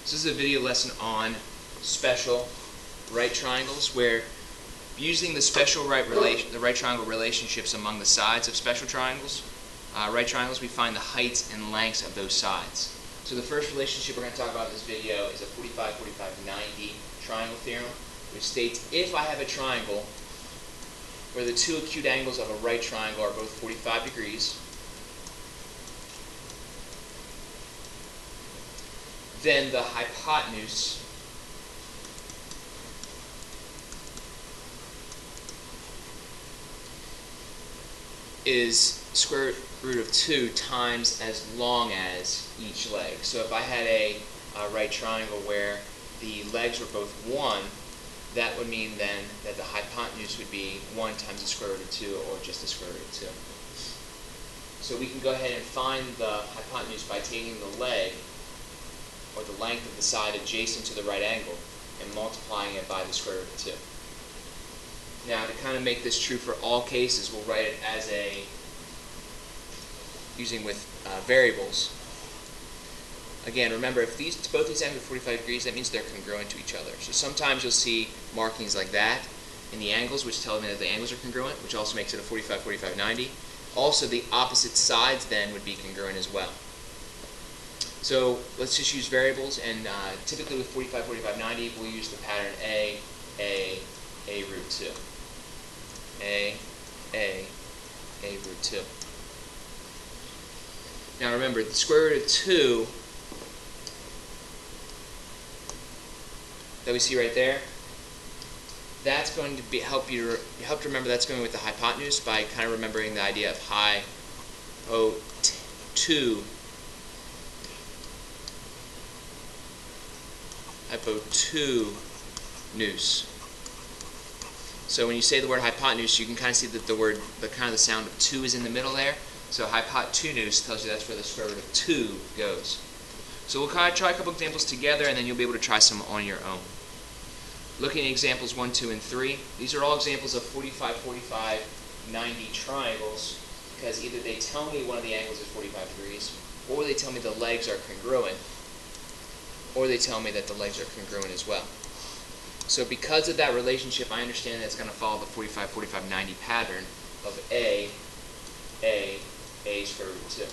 So this is a video lesson on special right triangles, where using the special right triangle relationships among the sides of special triangles, right triangles, we find the heights and lengths of those sides. So the first relationship we're going to talk about in this video is a 45, 45, 90 triangle theorem, which states if I have a triangle where the two acute angles of a right triangle are both 45 degrees, then the hypotenuse is square root of 2 times as long as each leg. So if I had a right triangle where the legs were both 1, that would mean then that the hypotenuse would be 1 times the square root of 2, or just the square root of 2. So we can go ahead and find the hypotenuse by taking the leg, or the length of the side adjacent to the right angle, and multiplying it by the square root of 2. Now, to kind of make this true for all cases, we'll write it as using with variables. Again, remember, if both these angles are 45 degrees, that means they're congruent to each other. So sometimes you'll see markings like that in the angles, which tell me that the angles are congruent, which also makes it a 45, 45, 90. Also, the opposite sides then would be congruent as well. So let's just use variables, and typically with 45, 45, 90, we'll use the pattern A root 2. A root 2. Now remember, the square root of 2 that we see right there, that's going to help to remember that's going with the hypotenuse by kind of remembering the idea of hypo2 hypotenuse. So when you say the word hypotenuse, you can kind of see that the sound of 2 is in the middle there. So hypotenuse tells you that's where the square root of 2 goes. So we'll kind of try a couple examples together, and then you'll be able to try some on your own. Looking at examples 1, 2, and 3, these are all examples of 45, 45, 90 triangles, because either they tell me one of the angles is 45 degrees, or they tell me the legs are congruent, or they tell me that the legs are congruent as well. So because of that relationship, I understand that it's going to follow the 45, 45, 90 pattern of A square root of 2.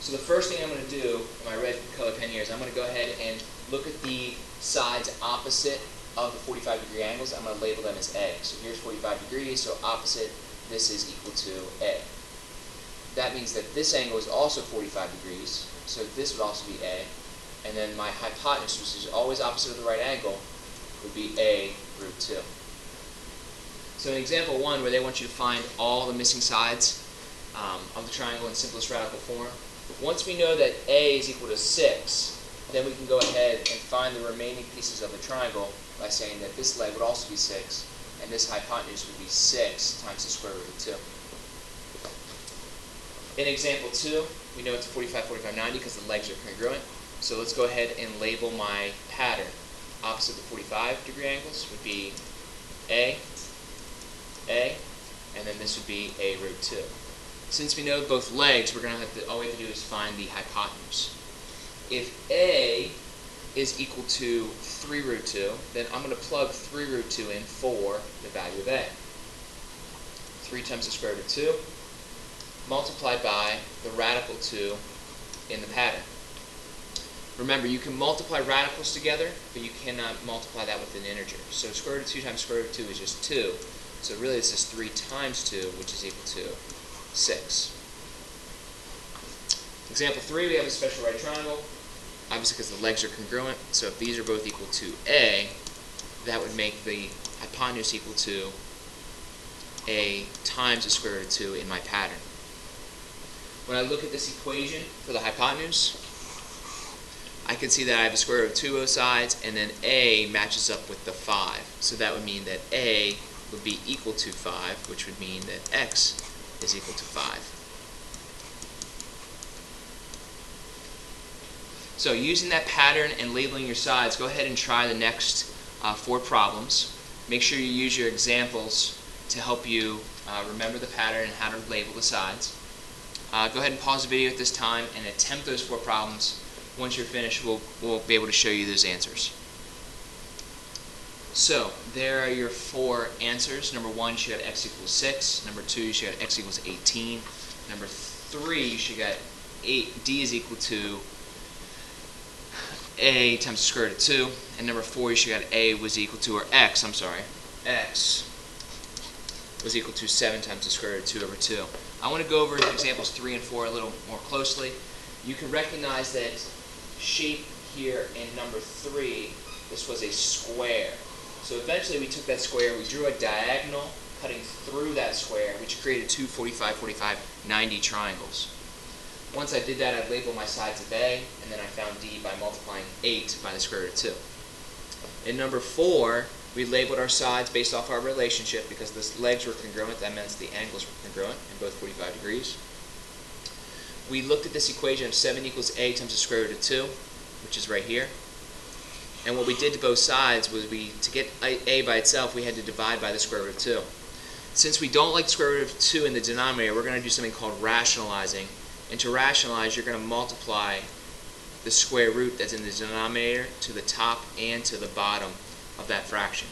So the first thing I'm going to do in my red color pen here is I'm going to go ahead and look at the sides opposite of the 45 degree angles. I'm going to label them as A. So here's 45 degrees, so opposite this is equal to A. That means that this angle is also 45 degrees, so this would also be A. And then my hypotenuse, which is always opposite of the right angle, would be A root 2. So in example 1, where they want you to find all the missing sides of the triangle in simplest radical form, once we know that A is equal to 6, then we can go ahead and find the remaining pieces of the triangle by saying that this leg would also be 6, and this hypotenuse would be 6 times the square root of 2. In example 2, we know it's 45, 45, 90 because the legs are congruent. So let's go ahead and label my pattern. Opposite the 45 degree angles would be A, and then this would be A root 2. Since we know both legs, we're going to all we have to do is find the hypotenuse. If A is equal to 3 root 2, then I'm going to plug 3 root 2 in for the value of A. 3 times the square root of 2 multiplied by the radical 2 in the pattern. Remember, you can multiply radicals together, but you cannot multiply that with an integer. So square root of 2 times square root of 2 is just 2. So really this is 3 times 2, which is equal to 6. Example 3, we have a special right triangle, obviously because the legs are congruent. So if these are both equal to A, that would make the hypotenuse equal to A times the square root of 2 in my pattern. When I look at this equation for the hypotenuse, I can see that I have a square root of 2 both sides, and then A matches up with the 5. So that would mean that A would be equal to 5, which would mean that X is equal to 5. So using that pattern and labeling your sides, go ahead and try the next 4 problems. Make sure you use your examples to help you remember the pattern and how to label the sides. Go ahead and pause the video at this time and attempt those 4 problems once you're finished, we'll be able to show you those answers. So there are your 4 answers. Number 1, you should have x equals 6. Number 2, you should have x equals 18. Number 3, you should get d is equal to a times the square root of 2. And number 4, you should get a was equal to, or x, I'm sorry, x was equal to 7 times the square root of 2 over 2. I want to go over examples 3 and 4 a little more closely. You can recognize that shape here in number 3, this was a square. So eventually we took that square, we drew a diagonal cutting through that square, which created 2 45, 45, 90 triangles. Once I did that, I labeled my sides of A, and then I found D by multiplying 8 by the square root of 2. In number 4, we labeled our sides based off our relationship because the legs were congruent. That meant the angles were congruent in both 45 degrees. We looked at this equation of 7 equals A times the square root of 2, which is right here. And what we did to both sides was to get a by itself, we had to divide by the square root of 2. Since we don't like the square root of 2 in the denominator, we're going to do something called rationalizing. And to rationalize, you're going to multiply the square root that's in the denominator to the top and to the bottom of that fraction.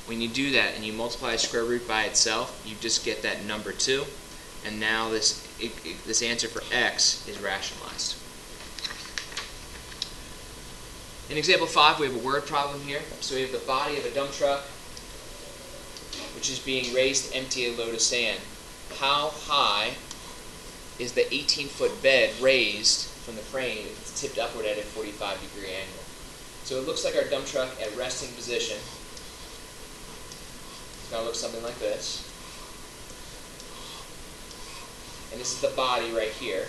When you do that and you multiply a square root by itself, you just get that number 2. And now this answer for x is rationalized. In example 5, we have a word problem here. So we have the body of a dump truck, which is being raised to empty a load of sand. How high is the 18-foot bed raised from the frame if it's tipped upward at a 45-degree angle? So it looks like our dump truck at resting position. It's going to look something like this. And this is the body right here.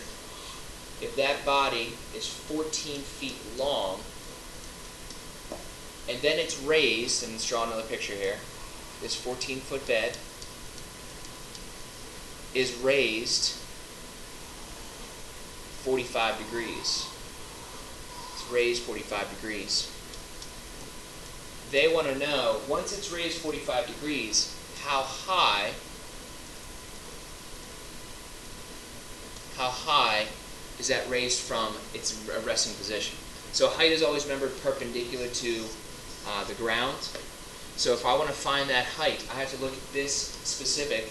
If that body is 14 feet long, and then it's raised, and let's draw another picture here, this 14-foot bed is raised 45 degrees. It's raised 45 degrees. They want to know, once it's raised 45 degrees, how high is that raised from its resting position? So height is always, remember, perpendicular to the ground. So if I want to find that height, I have to look at this specific,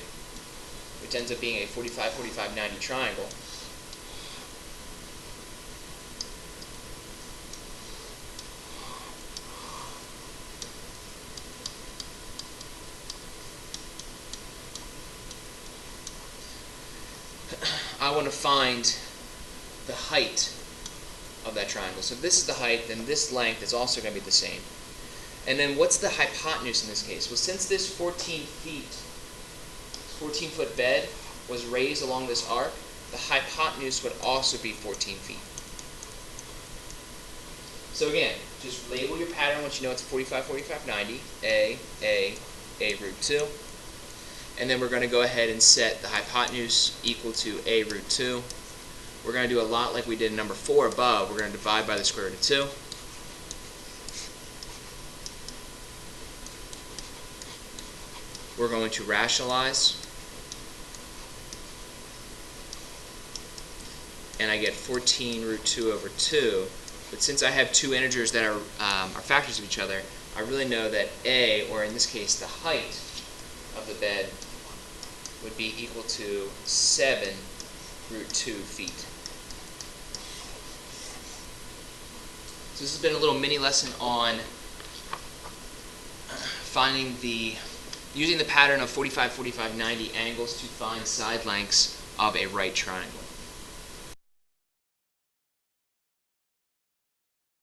which ends up being a 45, 45, 90 triangle. I want to find the height of that triangle. So if this is the height, then this length is also going to be the same. And then what's the hypotenuse in this case? Well, since this 14-foot bed was raised along this arc, the hypotenuse would also be 14 feet. So again, just label your pattern once you know it's 45, 45, 90, A root 2. And then we're going to go ahead and set the hypotenuse equal to A root 2. We're going to do a lot like we did in number 4 above. We're going to divide by the square root of 2. We're going to rationalize. And I get 14 root 2 over 2. But since I have two integers that are factors of each other, I really know that A, or in this case the height of the bed, would be equal to 7 root 2 feet. So this has been a little mini lesson on using the pattern of 45, 45, 90 angles to find side lengths of a right triangle.